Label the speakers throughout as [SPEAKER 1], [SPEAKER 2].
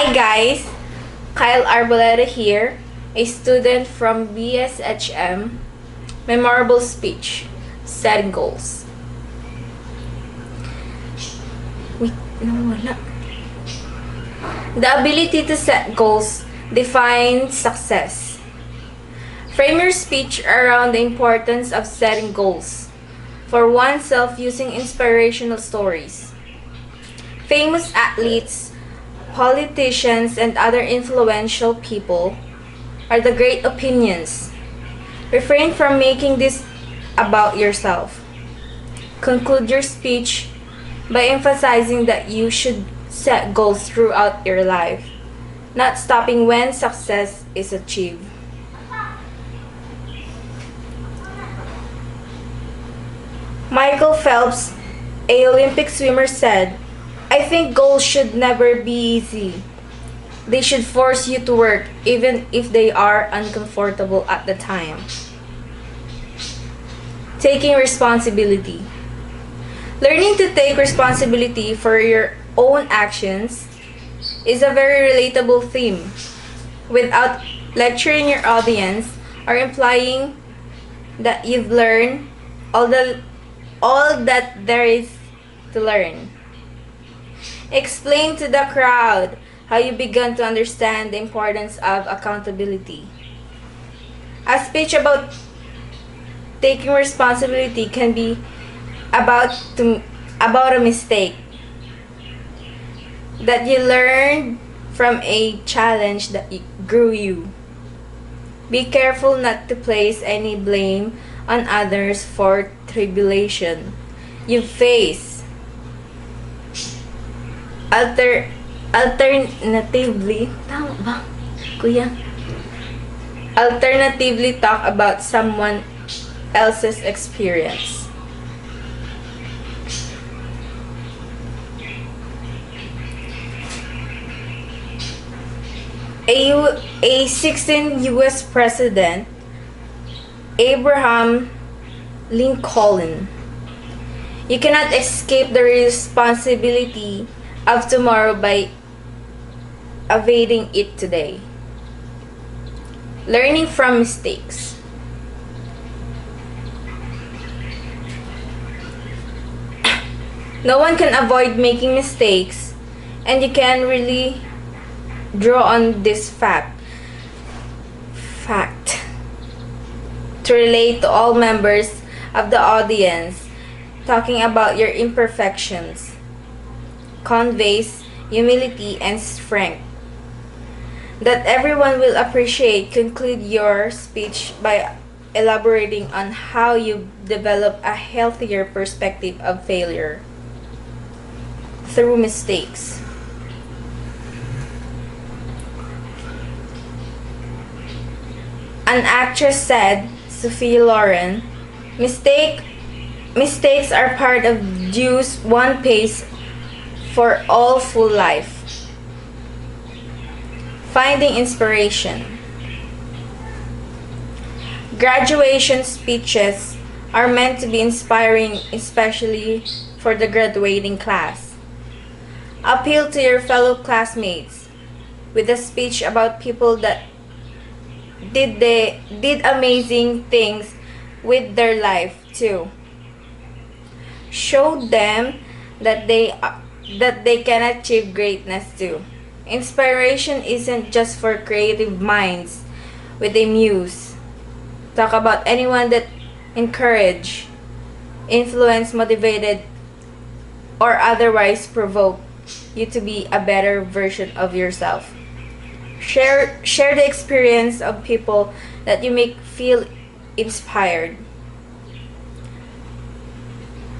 [SPEAKER 1] Hi guys, Kyle Arboleda here, a student from BSHM. Memorable speech, setting goals. Wait, nawala. The ability to set goals defines success. Frame your speech around the importance of setting goals for oneself using inspirational stories. Famous athletes, politicians, and other influential people are the great opinions. Refrain from making this about yourself. Conclude your speech by emphasizing that you should set goals throughout your life, not stopping when success is achieved. Michael Phelps, a Olympic swimmer, said, "I think goals should never be easy. They should force you to work even if they are uncomfortable at the time." Taking responsibility. Learning to take responsibility for your own actions is a very relatable theme. Without lecturing your audience or implying that you've learned all that there is to learn. Explain to the crowd how you began to understand the importance of accountability. A speech about taking responsibility can be about a mistake that you learned from a challenge that grew you. Be careful not to place any blame on others for tribulation you face. Alternatively, tama ba? Kuya? Alternatively, talk about someone else's experience. A 16th U.S. President, Abraham Lincoln. You cannot escape the responsibility of tomorrow by evading it today. Learning from mistakes. No one can avoid making mistakes, and you can really draw on this fact to relate to all members of the audience. Talking about your imperfections conveys humility and strength that everyone will appreciate. Conclude your speech by elaborating on how you develop a healthier perspective of failure through mistakes. An actress said, Sophia Loren, mistakes are part of dues one pays for all full life. Finding inspiration. Graduation speeches are meant to be inspiring, especially for the graduating class. Appeal to your fellow classmates with a speech about people that did amazing things with their life too. Show them that they can achieve greatness too. Inspiration isn't just for creative minds with a muse. Talk about anyone that encourage, influence, motivated, or otherwise provoke you to be a better version of yourself. Share the experience of people that you make feel inspired.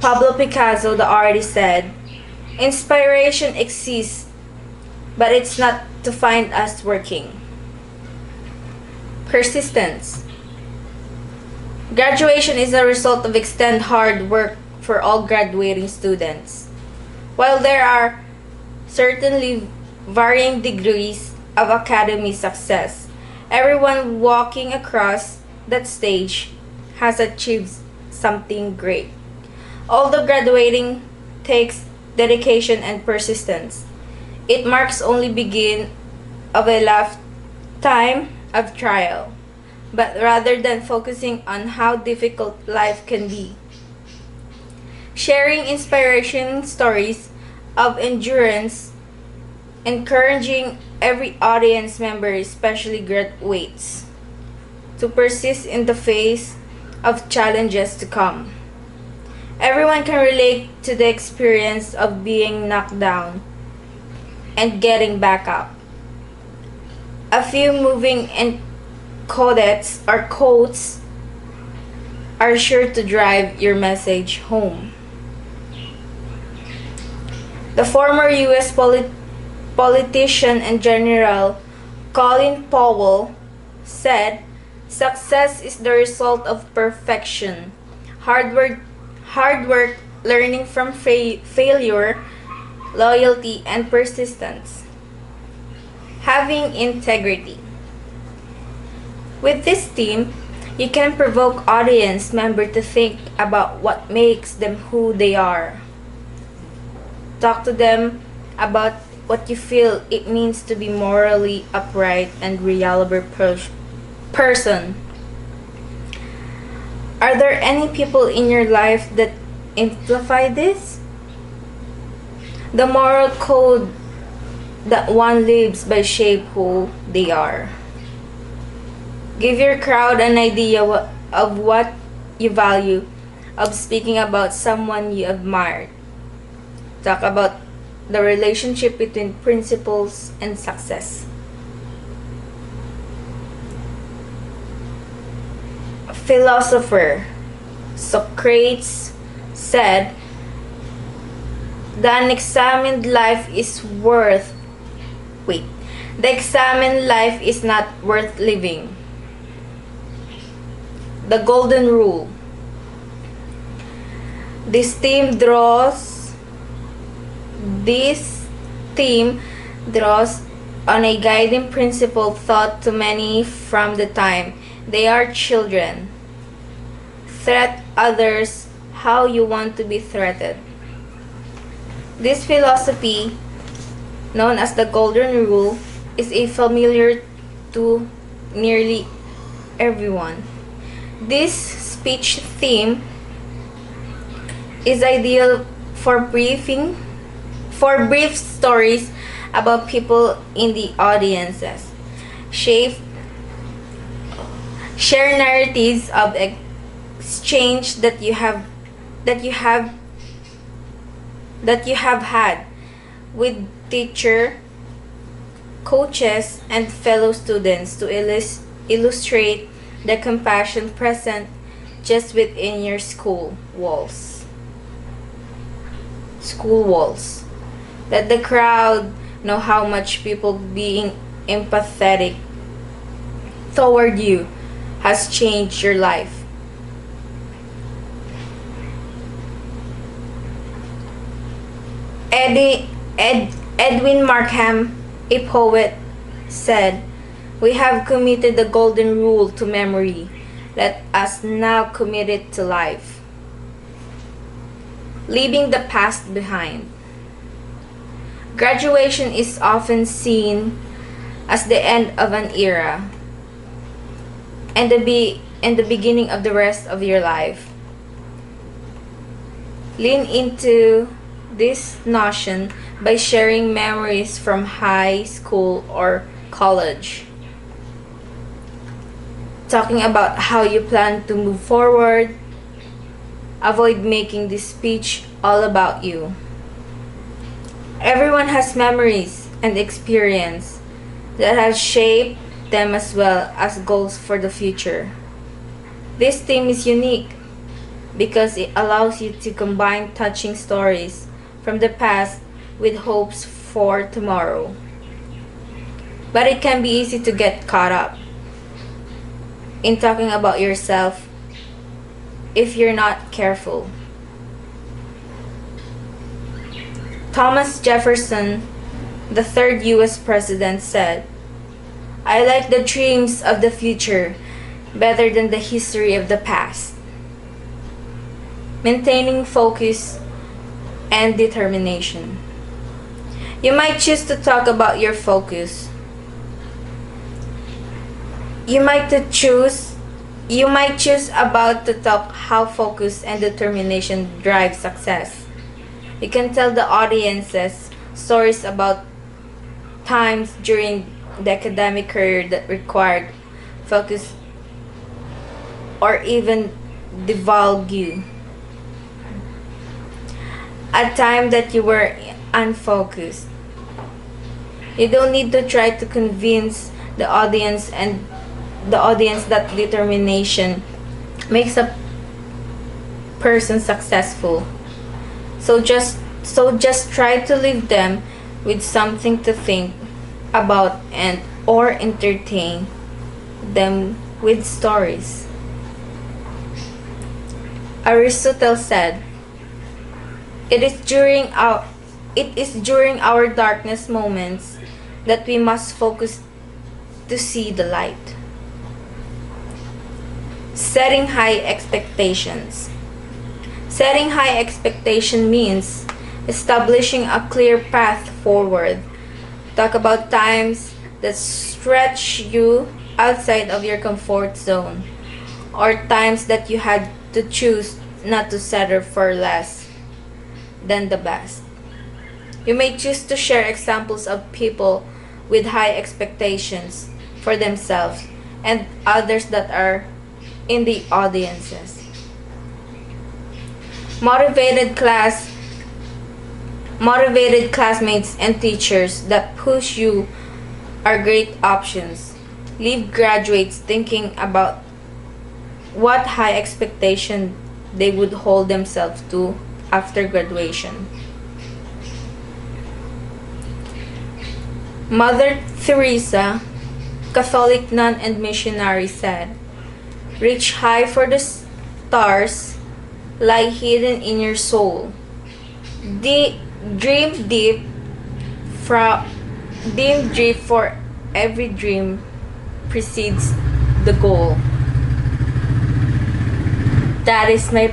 [SPEAKER 1] Pablo Picasso, the artist, said, "Inspiration exists, but it's not to find us working." Persistence. Graduation is a result of extended hard work for all graduating students. While there are certainly varying degrees of academic success, everyone walking across that stage has achieved something great. Although graduating takes dedication and persistence, It marks only begin of a lifetime of trial. But rather than focusing on how difficult life can be, sharing inspiration stories of endurance, encouraging every audience member, especially graduates, to persist in the face of challenges to come. Everyone can relate to the experience of being knocked down and getting back up. A few moving and quotes are sure to drive your message home. The former U.S. politician and general Colin Powell said, "Success is the result of perfection, hard work, learning from failure, loyalty, and persistence. Having integrity." With this theme, you can provoke audience members to think about what makes them who they are. Talk to them about what you feel it means to be morally upright and reliable person. Are there any people in your life that amplify this? The moral code that one lives by shape who they are. Give your crowd an idea of what you value, of speaking about someone you admire. Talk about the relationship between principles and success. Philosopher Socrates said, "The unexamined life is the examined life is not worth living." The Golden Rule. This theme draws on a guiding principle taught to many from the time they are children. Treat others how you want to be treated. This philosophy, known as the Golden Rule, is a familiar to nearly everyone. This speech theme is ideal for brief stories about people in the audiences. Share narratives of exchange that you have had with teacher, coaches, and fellow students to illustrate the compassion present just within your school walls. Let the crowd know how much people being empathetic toward you has changed your life. Edwin Markham, a poet, said, "We have committed the Golden Rule to memory. Let us now commit it to life." Leaving the past behind. Graduation is often seen as the end of an era and the beginning of the rest of your life. Lean into this notion by sharing memories from high school or college. Talking about how you plan to move forward. Avoid making this speech all about you. Everyone has memories and experience that has shaped them as well as goals for the future. This theme is unique because it allows you to combine touching stories from the past with hopes for tomorrow. But it can be easy to get caught up in talking about yourself if you're not careful. Thomas Jefferson, the third U.S. president, said, "I like the dreams of the future better than the history of the past." Maintaining focus and determination. You might choose to talk about your focus. You might choose about to talk how focus and determination drive success. You can tell the audiences stories about times during the academic career that required focus or even divulge you a time that you were unfocused. You don't need to try to convince the audience that determination makes a person successful. So just try to leave them with something to think about and or entertain them with stories. Aristotle said, it is during our darkness moments that we must focus to see the light. Setting high expectations. Setting high expectation means establishing a clear path forward. Talk about times that stretch you outside of your comfort zone, or times that you had to choose not to settle for less than the best. You may choose to share examples of people with high expectations for themselves and others that are in the audiences. Motivated classmates and teachers that push you are great options. Leave graduates thinking about what high expectation they would hold themselves to after graduation. Mother Teresa, Catholic nun and missionary, said, "Reach high for the stars lie hidden in your soul. Dream deep, for every dream precedes the goal." That is my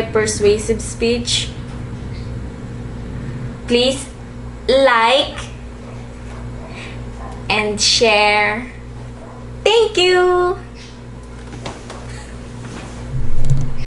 [SPEAKER 1] persuasive speech. Please like and share. Thank you.